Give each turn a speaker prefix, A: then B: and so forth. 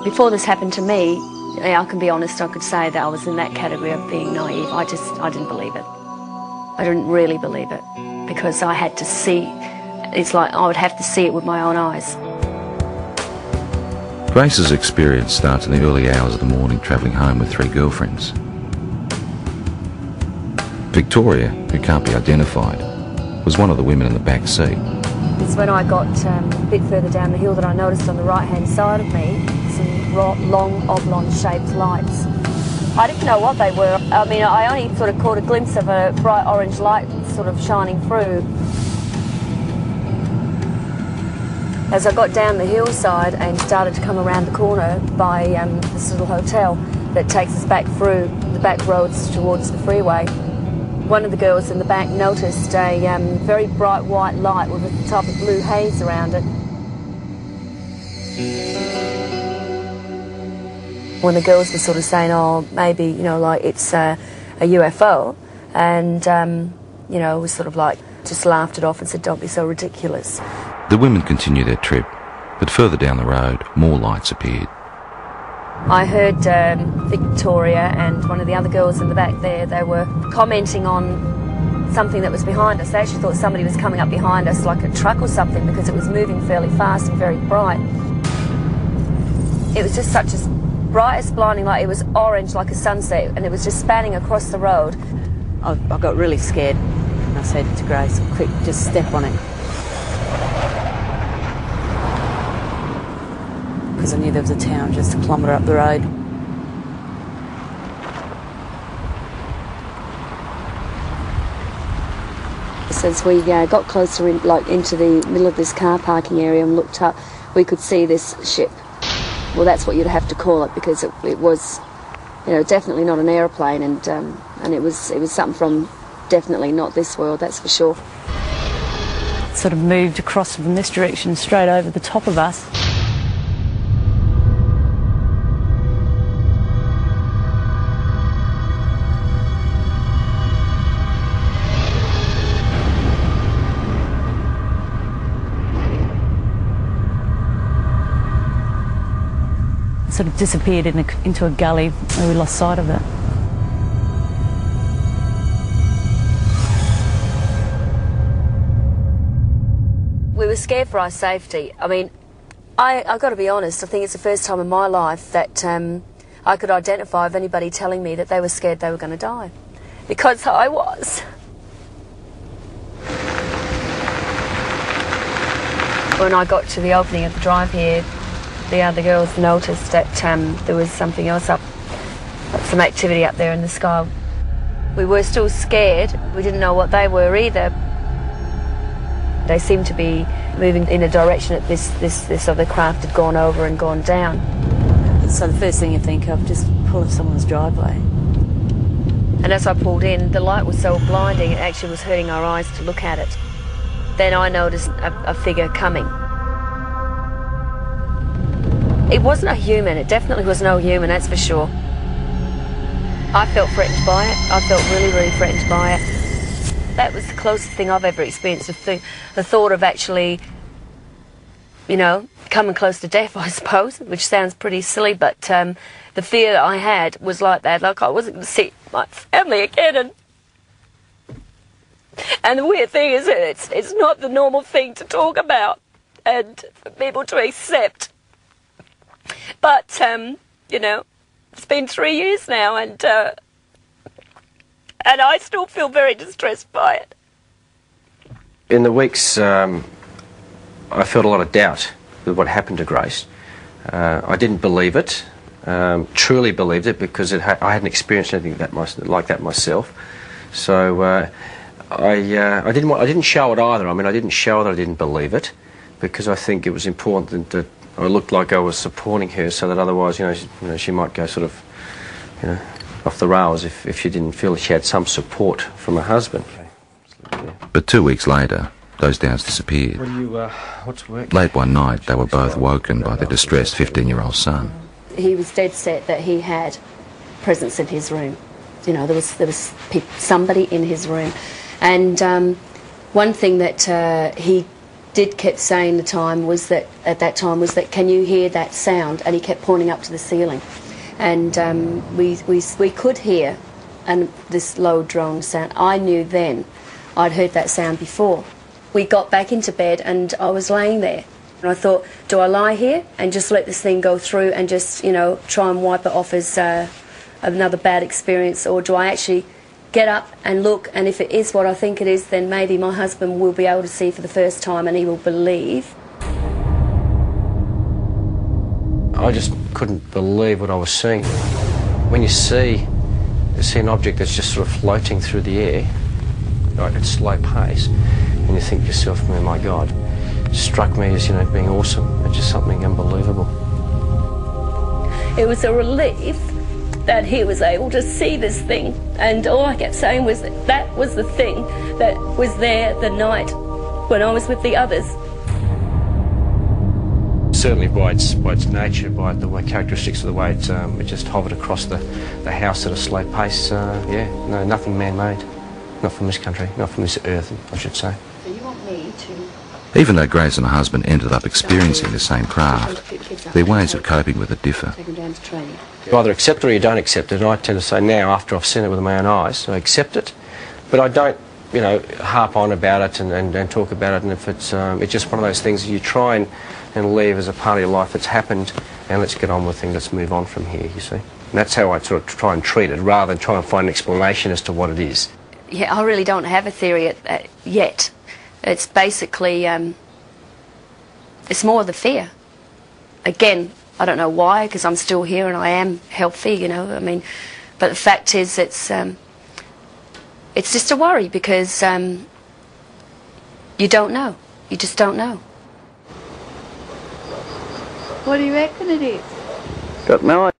A: Before this happened to me, I can be honest, I could say that I was in that category of being naive. I didn't believe it. I didn't really believe it because I had to see, it's like I would have to see it with my own eyes.
B: Grace's experience starts in the early hours of the morning travelling home with 3 girlfriends. Victoria, who can't be identified, was one of the women in the back seat.
A: It's when I got a bit further down the hill that I noticed on the right-hand side of me some long, oblong-shaped lights. I didn't know what they were. I mean, I only sort of caught a glimpse of a bright orange light sort of shining through. As I got down the hillside and started to come around the corner by this little hotel that takes us back through the back roads towards the freeway, one of the girls in the back noticed a very bright white light with a type of blue haze around it. When the girls were sort of saying, oh, maybe, you know, like it's a UFO, and, you know, was sort of like, just laughed it off and said, don't be so ridiculous.
B: The women continued their trip, but further down the road, more lights appeared.
A: I heard Victoria and one of the other girls in the back there, they were commenting on something that was behind us. They actually thought somebody was coming up behind us, like a truck or something, because it was moving fairly fast and very bright. It was just such a bright as blinding light. It was orange like a sunset, and it was just spanning across the road. I got really scared, and I said to Grace, quick, just step on it. Because I knew there was a town just a kilometre up the road. As we got closer into the middle of this car parking area and looked up, we could see this ship. Well, that's what you'd have to call it, because it was, you know, definitely not an aeroplane, and it was something from definitely not this world, that's for sure. It sort of moved across from this direction straight over the top of us. Sort of disappeared into a gully where we lost sight of it. We were scared for our safety. I mean, I've got to be honest, I think it's the first time in my life that I could identify with anybody telling me that they were scared they were going to die. Because I was. When I got to the opening of the drive here, the other girls noticed that there was something else up, some activity up there in the sky. We were still scared. We didn't know what they were either. They seemed to be moving in a direction that this other craft had gone over and gone down. So the first thing you think of, just pull in someone's driveway. And as I pulled in, the light was so blinding, it actually was hurting our eyes to look at it. Then I noticed a figure coming. It wasn't a human, it definitely was no human, that's for sure. I felt threatened by it, I felt really, really threatened by it. That was the closest thing I've ever experienced, the thought of actually, you know, coming close to death, I suppose, which sounds pretty silly, but the fear that I had was like that, like I wasn't going to see my family again. And the weird thing is that it's not the normal thing to talk about and for people to accept. But, you know, it's been 3 years now, and I still feel very distressed by it.
C: In the weeks, I felt a lot of doubt with what happened to Grace. I didn't believe it, truly believed it, because I hadn't experienced anything like that myself. So I didn't show it either. I mean, I didn't show that I didn't believe it, because I think it was important that I looked like I was supporting her, so that otherwise, you know, she might go sort of, you know, off the rails if she didn't feel she had some support from her husband.
B: But 2 weeks later, those doubts disappeared.
C: What's work?
B: Late one night, they were both woken by their distressed 15-year-old son.
A: He was dead set that he had presence in his room. You know, there was somebody in his room. And one thing that he did keep saying at that time was that, can you hear that sound? And he kept pointing up to the ceiling. And we could hear this low drone sound. I knew then I'd heard that sound before. We got back into bed and I was laying there. And I thought, do I lie here and just let this thing go through and just, you know, try and wipe it off as another bad experience, or do I actually get up and look, and if it is what I think it is, then maybe my husband will be able to see for the first time and he will believe.
C: I just couldn't believe what I was seeing. When you see an object that's just sort of floating through the air, like at slow pace, and you think to yourself, oh my God, it struck me as, you know, being awesome. It's just something unbelievable.
A: It was a relief that he was able to see this thing, and all I kept saying was that was the thing that was there the night when I was with the others.
C: Certainly by its nature, by the way, characteristics of the way it just hovered across the house at a slow pace, yeah, no, nothing man-made. Not from this country, not from this earth, I should say.
A: So you want me to...
B: Even though Grace and her husband ended up experiencing the same craft, their ways of coping with it differ.
A: Take them down to training.
C: You either accept it or you don't accept it, and I tend to say now, after I've seen it with my own eyes, I accept it, but I don't, you know, harp on about it and talk about it, and if it's just one of those things you try and leave as a part of your life that's happened, and let's get on with things, let's move on from here, you see. And that's how I sort of try and treat it, rather than try and find an explanation as to what it is.
A: Yeah, I really don't have a theory yet. It's basically, it's more the fear. Again, I don't know why, because I'm still here and I am healthy, you know, I mean, but the fact is it's just a worry, because you don't know. You just don't know.
D: What do you reckon it is?
E: Got no idea.